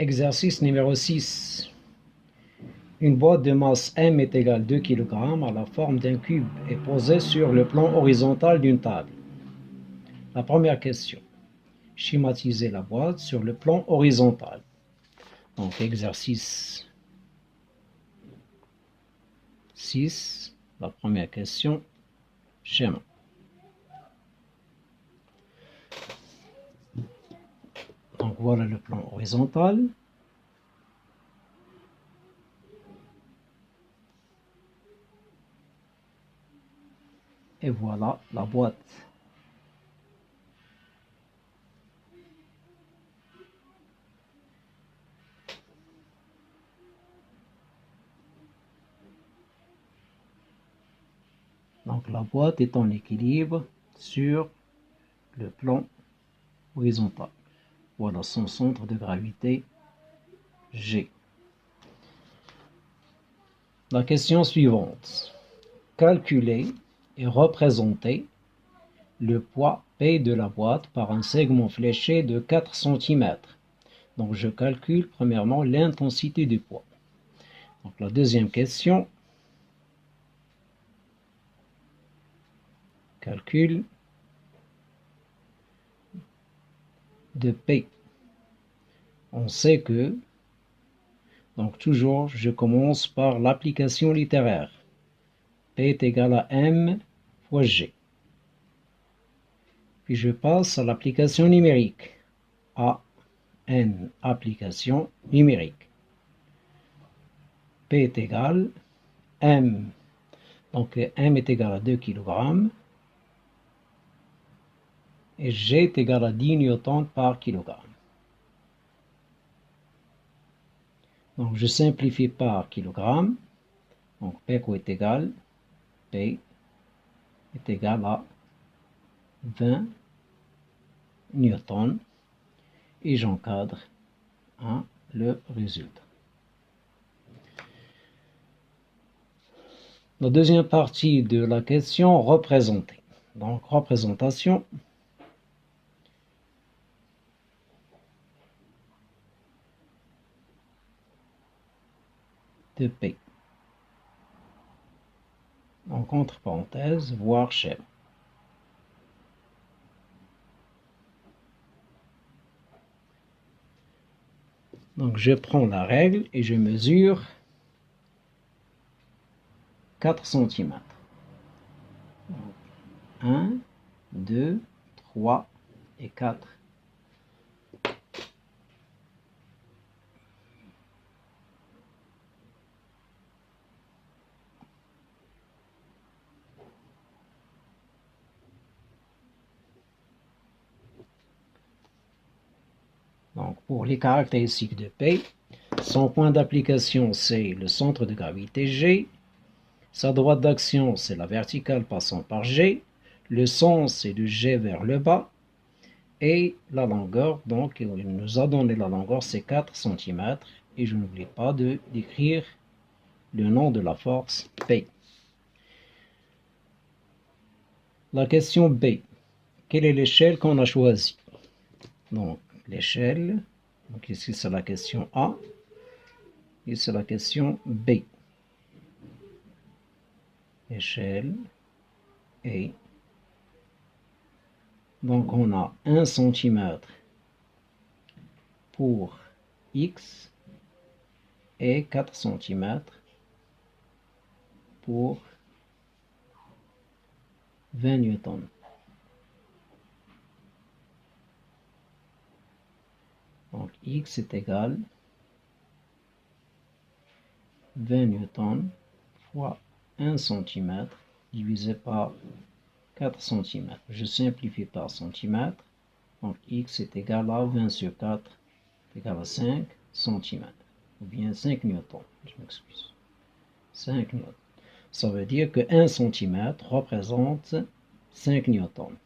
Exercice numéro 6. Une boîte de masse M est égale 2 kg à la forme d'un cube est posée sur le plan horizontal d'une table. La première question. Schématiser la boîte sur le plan horizontal. Donc, exercice 6, la première question, schéma. Donc, voilà le plan horizontal. Et voilà la boîte. Donc la boîte est en équilibre sur le plan horizontal. Voilà son centre de gravité G. La question suivante. Calculer et représenter le poids P de la boîte par un segment fléché de 4 cm. Donc je calcule premièrement l'intensité du poids. Donc la deuxième question. Calcul de P. On sait que, donc toujours, je commence par l'application littéraire. P est égal à M fois G. Puis je passe à l'application numérique. A, N, application numérique. P est égal à M. Donc M est égal à 2 kg. Et G est égal à 10 newtons par kilogramme. Donc je simplifie par kilogramme. Donc P est égal, P est égal à 20 newtons. Et j'encadre le résultat. La deuxième partie de la question, représenter. Donc représentation. De P. Donc entre parenthèses, voir schéma. Donc je prends la règle et je mesure 4 cm. 1, 2, 3 et 4. Donc pour les caractéristiques de P, son point d'application c'est le centre de gravité G, sa droite d'action c'est la verticale passant par G, le sens c'est de G vers le bas, et la longueur, donc il nous a donné la longueur c'est 4 cm, et je n'oublie pas d'écrire le nom de la force P. La question B. Quelle est l'échelle qu'on a choisie? Donc l'échelle, donc ici c'est la question A, et c'est la question B. Échelle et donc on a 1 cm pour X et 4 cm pour 20 newtons. Donc X est égal 20 newtons fois 1 cm divisé par 4 cm. Je simplifie par centimètre. Donc X est égal à 20 sur 4 est égal à 5 cm. Ou bien 5 newtons. Je m'excuse. 5 newtons. Ça veut dire que 1 cm représente 5 newtons.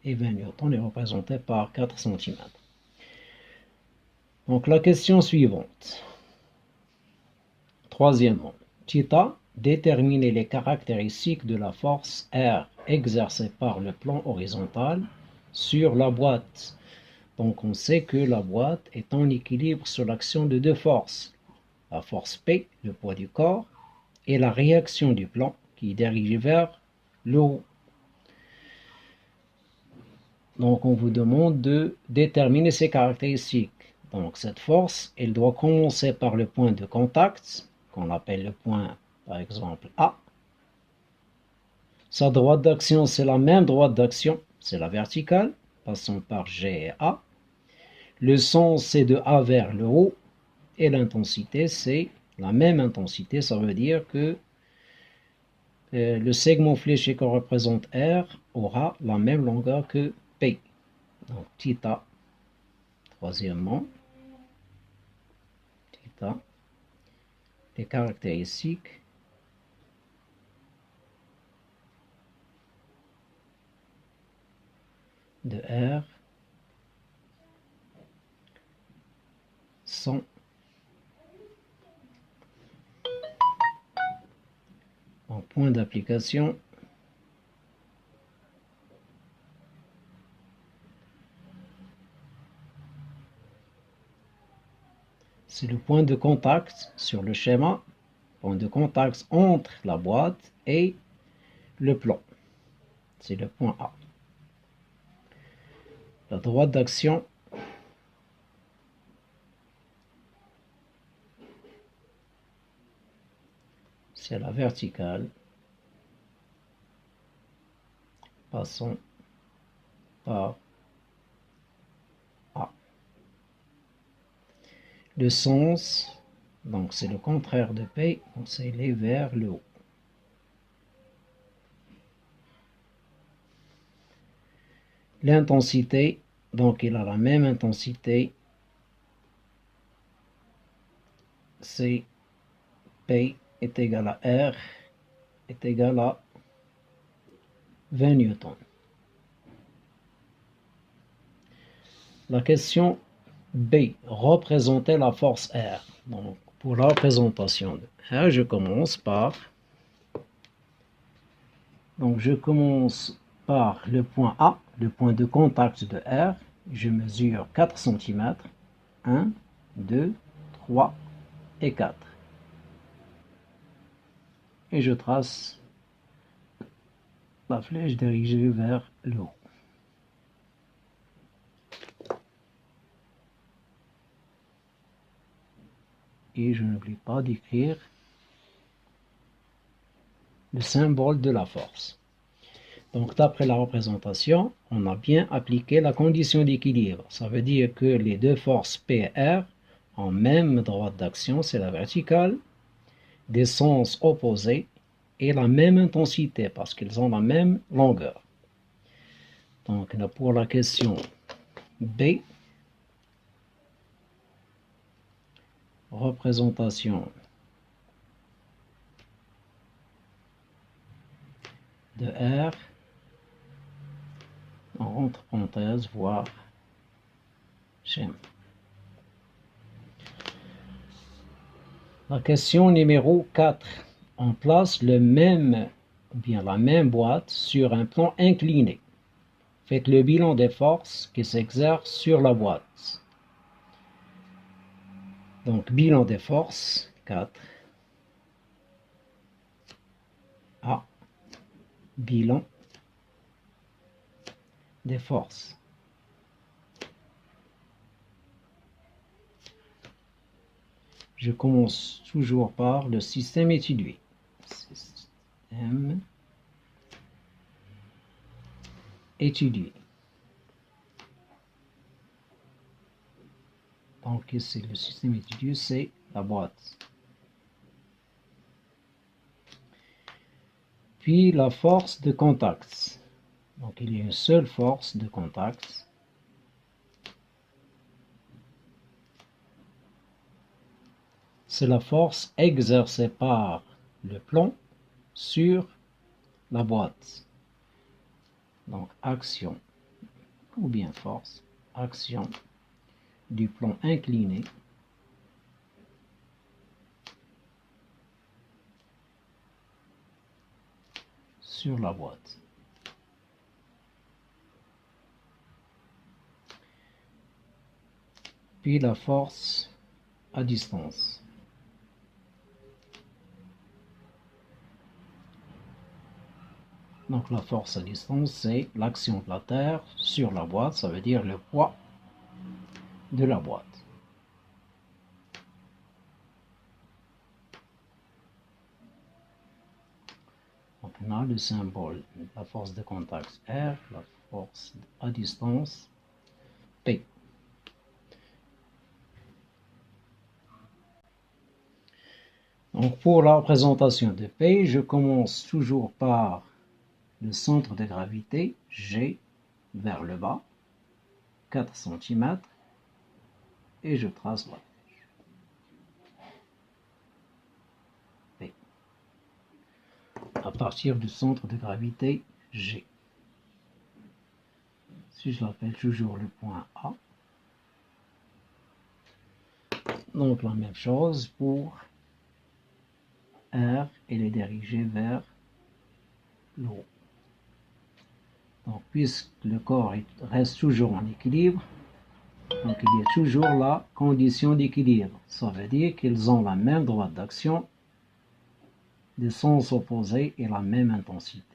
Et 20 newtons est représenté par 4 cm. Donc la question suivante. Troisièmement, θ, déterminer les caractéristiques de la force R exercée par le plan horizontal sur la boîte. Donc on sait que la boîte est en équilibre sur l'action de deux forces. La force P, le poids du corps, et la réaction du plan qui est dirigée vers le haut. Donc on vous demande de déterminer ses caractéristiques. Donc cette force, elle doit commencer par le point de contact, qu'on appelle le point par exemple A. Sa droite d'action, c'est la même droite d'action, c'est la verticale, passant par G et A. Le sens, c'est de A vers le haut, et l'intensité, c'est la même intensité, ça veut dire que le segment fléché qu'on représente R aura la même longueur que P. Donc θ, troisièmement, θ, les caractéristiques de R sont en point d'application c'est le point de contact sur le schéma, point de contact entre la boîte et le plan. C'est le point A. La droite d'action, c'est la verticale, passant par A. Le sens, donc c'est le contraire de P, donc c'est aller vers le haut. L'intensité, donc il a la même intensité, c'est P est égal à R est égal à 20 newtons. La question B, représenter la force R. Donc, pour la représentation de R, je commence par le point A, le point de contact de R. Je mesure 4 cm. 1, 2, 3 et 4. Et je trace la flèche dirigée vers le haut. Et je n'oublie pas d'écrire le symbole de la force. Donc d'après la représentation, on a bien appliqué la condition d'équilibre. Ça veut dire que les deux forces P et R ont même droite d'action, c'est la verticale, des sens opposés et la même intensité parce qu'ils ont la même longueur. Donc là, pour la question B, représentation de R, entre parenthèses, voire schéma. La question numéro 4. On place la même boîte sur un plan incliné. Faites le bilan des forces qui s'exercent sur la boîte. Donc, bilan des forces, 4. A. Bilan des forces. Je commence toujours par le système étudié. Système étudié. Donc ici, le système étudié, c'est la boîte. Puis la force de contact. Donc il y a une seule force de contact. C'est la force exercée par le plomb sur la boîte. Donc action, ou bien force, action du plomb incliné sur la boîte. puis la force à distance. Donc la force à distance, c'est l'action de la Terre sur la boîte, ça veut dire le poids de la boîte. Donc on a le symbole, la force de contact R, la force à distance P. Donc pour la représentation de P, je commence toujours par le centre de gravité, G, vers le bas, 4 cm, et je trace la flèche. P. À partir du centre de gravité, G. Si je l'appelle toujours le point A. Donc la même chose pour R, il est dirigé vers le haut. Donc puisque le corps reste toujours en équilibre, donc il y a toujours la condition d'équilibre. Ça veut dire qu'ils ont la même droite d'action, des sens opposés et la même intensité.